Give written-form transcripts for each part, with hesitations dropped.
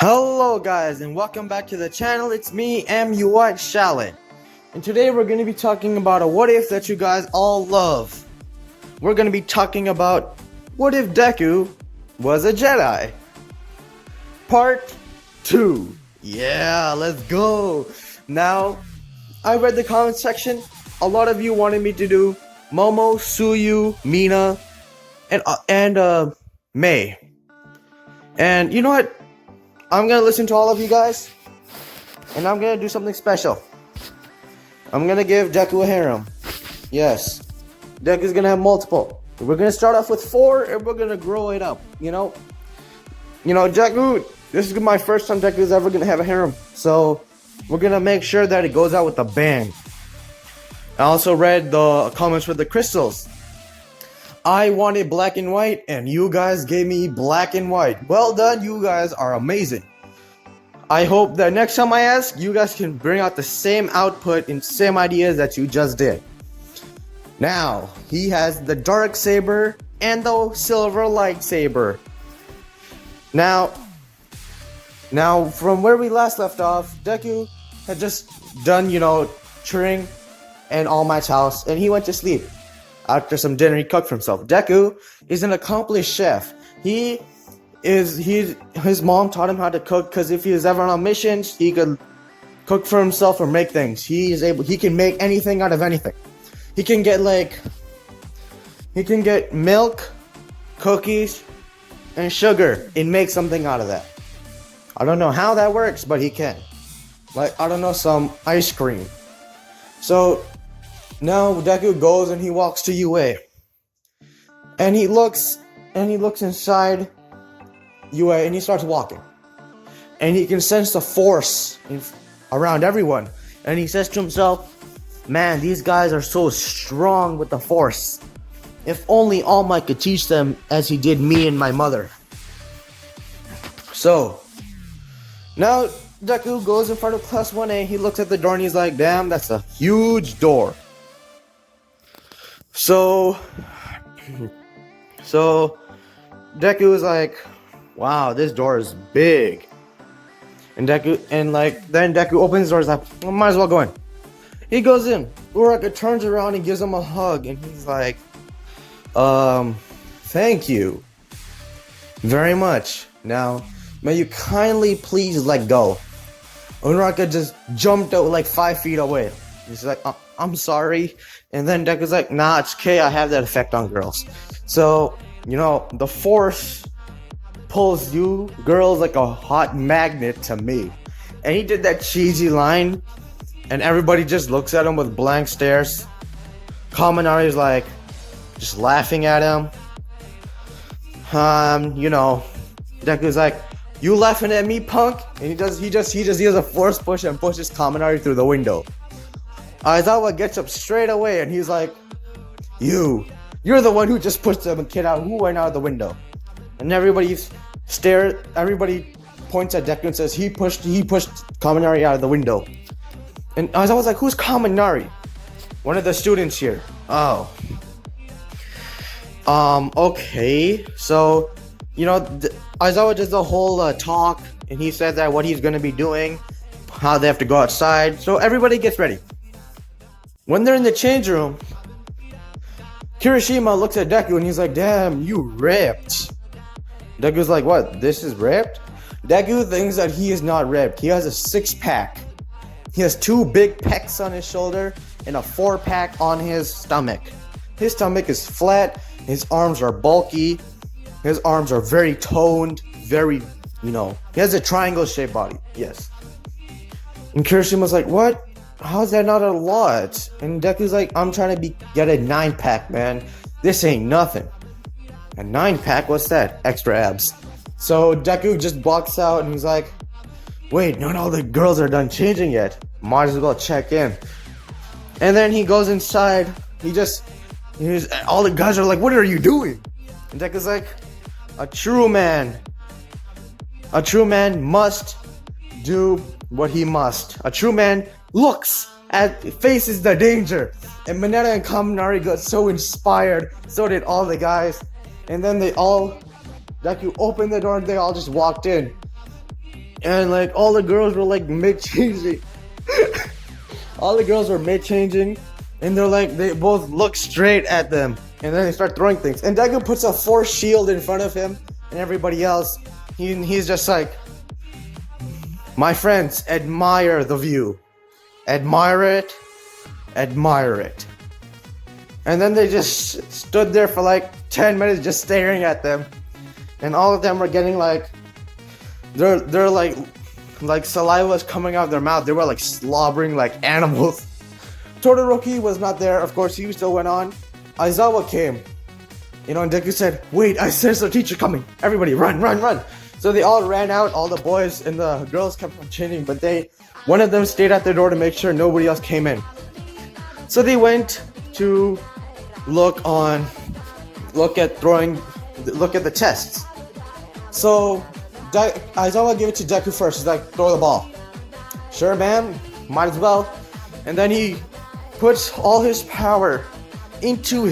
Hello guys and welcome back to the channel. It's me, MUI Shalit. And today we're going to be talking about a what if that you guys all love. We're going to be talking about what if Deku was a Jedi. Part 2. Yeah, let's go. Now, I read the comment section. A lot of you wanted me to do Momo, Suyu, Mina, and Mei. And you know what? I'm gonna listen to all of you guys, and I'm gonna do something special. I'm gonna give Deku a harem. Yes, Deku's gonna have multiple. We're gonna start off with 4, and we're gonna grow it up. You know, Deku. This is my first time Deku's ever gonna have a harem, so we're gonna make sure that it goes out with a bang. I also read the comments for the crystals. I wanted black and white, and you guys gave me black and white. Well done, you guys are amazing. I hope that next time I ask, you guys can bring out the same output and same ideas that you just did. Now, he has the dark saber and the silver lightsaber. Now, from where we last left off, Deku had just done, chewing in All Might's house, and he went to sleep. After some dinner, he cooked for himself. Deku is an accomplished chef. His mom taught him how to cook because if he was ever on missions, he could cook for himself or make things. He can make anything out of anything. He can get milk, cookies, and sugar and make something out of that. I don't know how that works, but he can. Some ice cream. So now Deku goes and he walks to UA. And he looks inside UA and he starts walking. And he can sense the force around everyone. And he says to himself, man, these guys are so strong with the force. If only All Might could teach them as he did me and my mother. So, now Deku goes in front of class 1A. He looks at the door and he's like, damn, that's a huge door. So Deku is like, wow, this door is big. And then Deku opens the door, he's like, well, might as well go in. He goes in. Uraraka turns around and gives him a hug, and he's like, thank you very much. Now, may you kindly please let go. Uraraka just jumped out like 5 feet away. He's like, I'm sorry. And then Deku's like, nah, it's okay, I have that effect on girls. So, the force pulls you girls like a hot magnet to me. And he did that cheesy line, and everybody just looks at him with blank stares. Kaminari's like, just laughing at him. Deku's like, you laughing at me, punk? And he does a force push and pushes Kaminari through the window. Aizawa gets up straight away and he's like, you're the one who just pushed the kid out who went out of the window. And everybody points at Deku and says he pushed Kaminari out of the window. And Aizawa's like, who's Kaminari? One of the students here. Oh. Okay. So, Aizawa does the whole talk, and he says that what he's gonna be doing, how they have to go outside. So everybody gets ready. When they're in the change room, Kirishima looks at Deku and he's like, damn, you ripped. Deku's like, what? This is ripped? Deku thinks that he is not ripped. He has a 6-pack. He has 2 big pecs on his shoulder and a 4-pack on his stomach. His stomach is flat. His arms are bulky. His arms are very toned. Very, he has a triangle-shaped body. Yes. And Kirishima's like, what? How's that not a lot? And Deku's like, I'm trying to get a 9-pack, man. This ain't nothing. A 9-pack? What's that? Extra abs. So Deku just walks out and he's like, wait, not all the girls are done changing yet. Might as well check in. And then he goes inside. All the guys are like, what are you doing? And Deku's like, a true man must do what he must. A true man faces the danger. And Mineta and Kaminari got so inspired. So did all the guys. And then Deku opened the door and they all just walked in. and like all the girls were like mid-changing. All the girls were mid-changing, and they both look straight at them, and then they start throwing things. And Deku puts a force shield in front of him and everybody else. He's just like, my friends, admire the view. Admire it. Admire it. And then they just stood there for like 10 minutes just staring at them. And all of them were getting like, they're like saliva's coming out of their mouth. They were like slobbering like animals. Todoroki was not there. Of course, he still went on. Aizawa came. And Deku said, wait, I sense the teacher coming. Everybody run, run, run. So they all ran out. All the boys and the girls kept on changing, but one of them stayed at the door to make sure nobody else came in. So they went to look at the tests. So Aizawa gave it to Deku first. He's like, throw the ball. Sure, man, might as well. And then he puts all his power into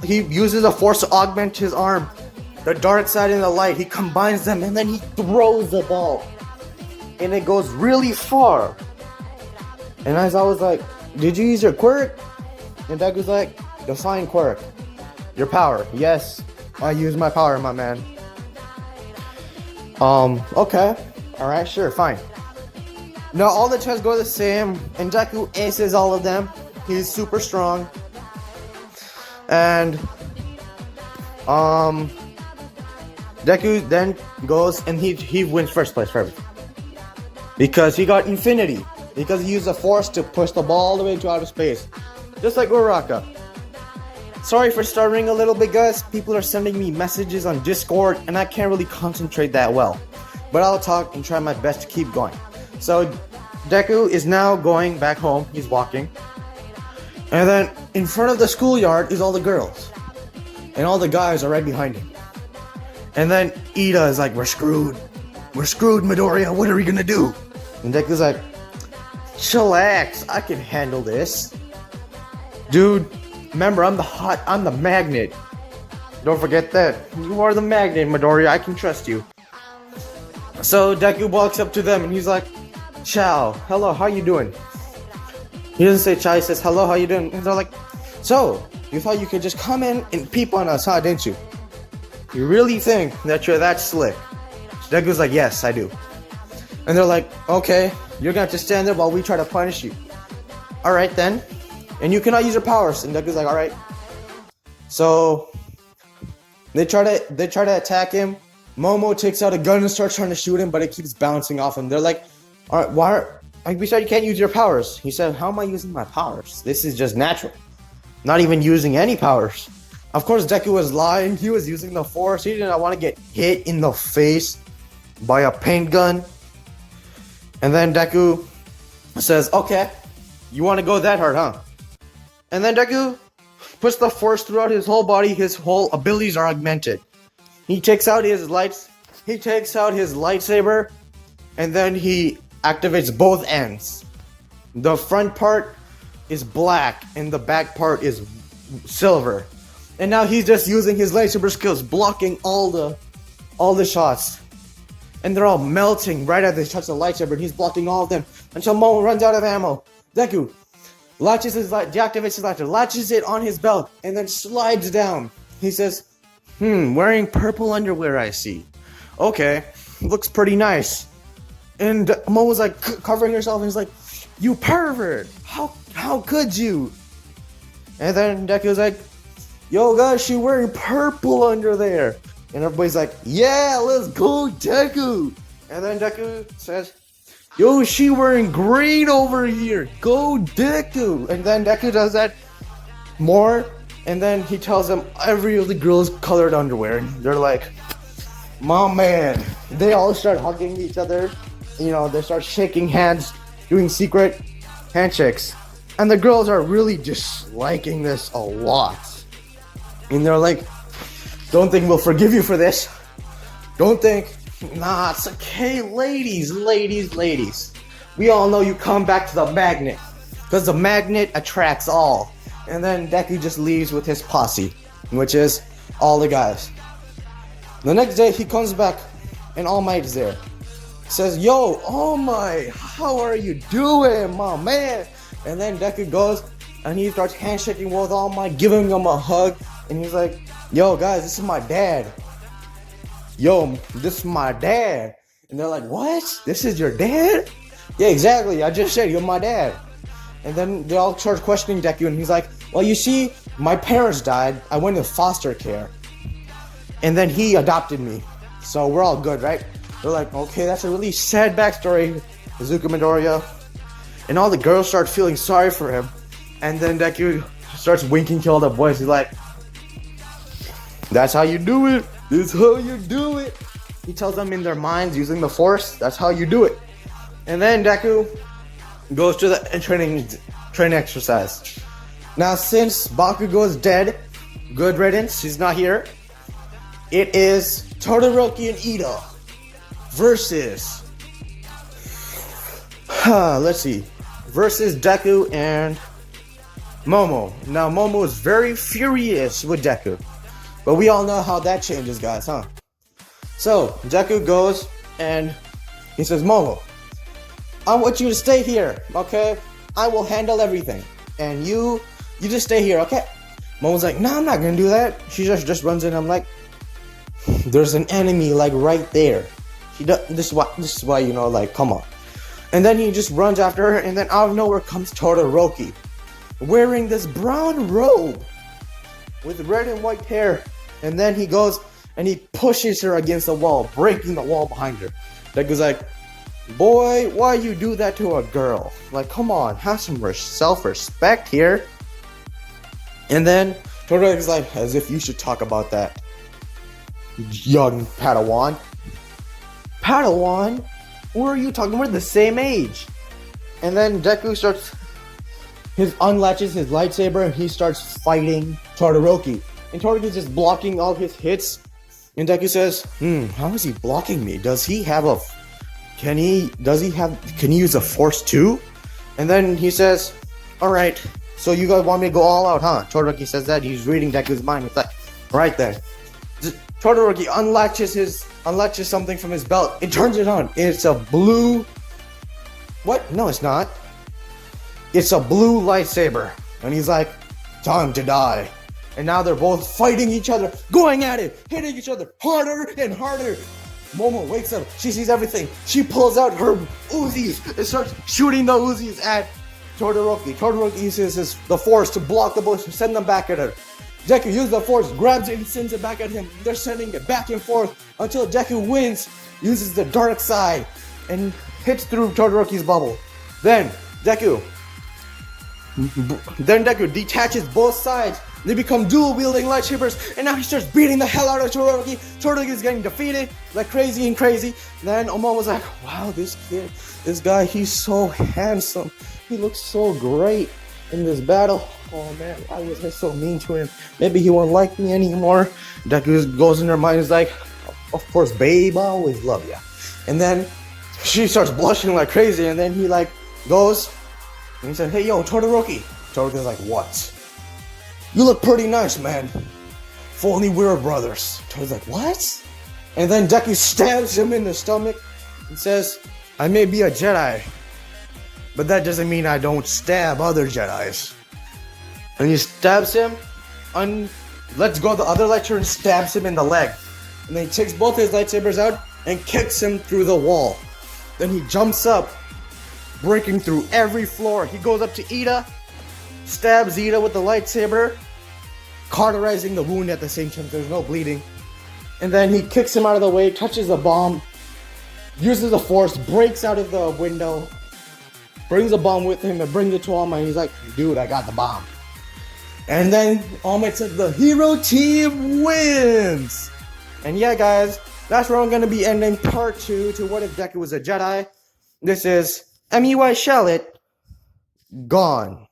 he uses a force to augment his arm. The dark side and the light, he combines them, and then he throws the ball. And it goes really far. And Aizawa's like, did you use your quirk? And Deku's like, define quirk. Your power. Yes, I use my power, my man. Okay. Alright, sure, fine. Now all the tests go the same, and Deku aces all of them. He's super strong. And Deku then goes and he wins first place for everything. Because he got infinity. Because he used a force to push the ball all the way to outer space. Just like Uraraka. Sorry for stuttering a little bit, guys. People are sending me messages on Discord and I can't really concentrate that well. But I'll talk and try my best to keep going. So Deku is now going back home. He's walking. And then in front of the schoolyard is all the girls. And all the guys are right behind him. And then Ida is like, we're screwed. We're screwed, Midoriya. What are we gonna do? And Deku's like, chillax. I can handle this. Dude, remember, I'm the magnet. Don't forget that. You are the magnet, Midoriya. I can trust you. So Deku walks up to them and he's like, ciao. Hello, how you doing? He doesn't say ciao, he says, hello, how you doing? And they're like, so, you thought you could just come in and peep on us, huh, didn't you? You really think that you're that slick? So Deku's like, yes, I do. And they're like, okay, you're gonna have to stand there while we try to punish you. Alright then. And you cannot use your powers. And Deku's like, alright. So they try to attack him. Momo takes out a gun and starts trying to shoot him, but it keeps bouncing off him. They're like, alright, we said you can't use your powers. He said, how am I using my powers? This is just natural. Not even using any powers. Of course, Deku was lying. He was using the force. He did not want to get hit in the face by a paint gun. And then Deku says, okay, you want to go that hard, huh? And then Deku puts the force throughout his whole body. His whole abilities are augmented. He takes out his lightsaber, and then he activates both ends. The front part is black, and the back part is silver. And now he's just using his lightsaber skills, blocking all the shots. And they're all melting right as they touch the lightsaber, and he's blocking all of them until Momo runs out of ammo. Deku deactivates his lightsaber, latches it on his belt, and then slides down. He says, wearing purple underwear, I see. Okay, looks pretty nice. And Momo's like covering herself, and he's like, you pervert! How could you? And then Deku's like, yo guys, she wearing purple under there. And everybody's like, yeah, let's go Deku. And then Deku says, yo, she wearing green over here. Go Deku. And then Deku does that more. And then he tells them every of the girls colored underwear. And they're like, my man. They all start hugging each other. You know, they start shaking hands, doing secret handshakes. And the girls are really disliking this a lot. And they're like, don't think we'll forgive you for this. Don't think. Nah, it's okay. Ladies. We all know you come back to the magnet. Because the magnet attracts all. And then Deku just leaves with his posse. Which is all the guys. The next day he comes back and All Might is there. says, yo, oh my, how are you doing, my man? And then Deku goes and he starts handshaking with All Might, giving him a hug. And he's like, yo, guys, this is my dad. Yo, this is my dad. And they're like, what? This is your dad? Yeah, exactly. I just said you're my dad. And then they all start questioning Deku, and he's like, well, you see, my parents died. I went into foster care. And then he adopted me. So we're all good, right? They're like, okay, that's a really sad backstory, Izuku Midoriya. And all the girls start feeling sorry for him. And then Deku starts winking to all the boys. He's like, that's how you do it. This is how you do it. He tells them in their minds using the Force. That's how you do it. And then Deku goes to the training exercise. Now, since Bakugo is dead, good riddance, he's not here. It is Todoroki and Ida versus versus Deku and Momo. Now, Momo is very furious with Deku, but we all know how that changes, guys, huh? So Deku goes and he says, Momo, I want you to stay here, okay? I will handle everything, and you just stay here, okay? Momo's like, no, I'm not gonna do that. She just runs in. I'm like, there's an enemy like right there. This is why, you know, like, come on. And then he just runs after her, and then out of nowhere comes Todoroki, wearing this brown robe with red and white hair. And then he goes and he pushes her against the wall, breaking the wall behind her. Deku's like, boy, why you do that to a girl? Like, come on, have some self-respect here. And then Todoroki's like, as if you should talk about that, young Padawan. Padawan? Who are you talking? We're the same age. And then Deku unlatches his lightsaber and he starts fighting Todoroki. And Todoroki's just blocking all his hits. And Deku says, how is he blocking me? Can he use a Force too? And then he says, alright, so you guys want me to go all out, huh? Todoroki says that. He's reading Deku's mind. It's like, right then. Todoroki unlatches something from his belt. It turns it on. It's a blue... What? No, it's not. It's a blue lightsaber. And he's like, time to die. And now they're both fighting each other, going at it, hitting each other harder and harder. Momo wakes up. She sees everything. She pulls out her Uzis and starts shooting the Uzis at Todoroki. Todoroki uses the Force to block the bullets and send them back at her. Deku uses the Force, grabs it and sends it back at him. They're sending it back and forth until Deku wins, uses the dark side, and hits through Todoroki's bubble. Then Deku detaches both sides. They become dual-wielding lightsabers, and now he starts beating the hell out of Todoroki. Todoroki is getting defeated like crazy. Then Momo was like, wow, this guy, he's so handsome. He looks so great in this battle. Oh man, why was I so mean to him? Maybe he won't like me anymore. Deku goes in her mind, is like, of course, babe, I always love ya. And then she starts blushing like crazy, and then he like goes and he said, hey yo, Todoroki. Todoroki's like, what? You look pretty nice, man. If only we were brothers. Todoroki's like, what? And then Deku stabs him in the stomach and says, I may be a Jedi, but that doesn't mean I don't stab other Jedis. And he stabs him, lets go of the other lightsaber and stabs him in the leg. And then he takes both his lightsabers out and kicks him through the wall. Then he jumps up, breaking through every floor. He goes up to Ida, stabs Ida with the lightsaber, cauterizing the wound at the same time. There's no bleeding. And then he kicks him out of the way, touches the bomb, uses the Force, breaks out of the window, brings the bomb with him and brings it to All Might. He's like, dude, I got the bomb. And then All Might said the hero team wins. And yeah, guys, that's where I'm going to be ending part 2 to What If Deku Was a Jedi. This is MUI Shallot, gone.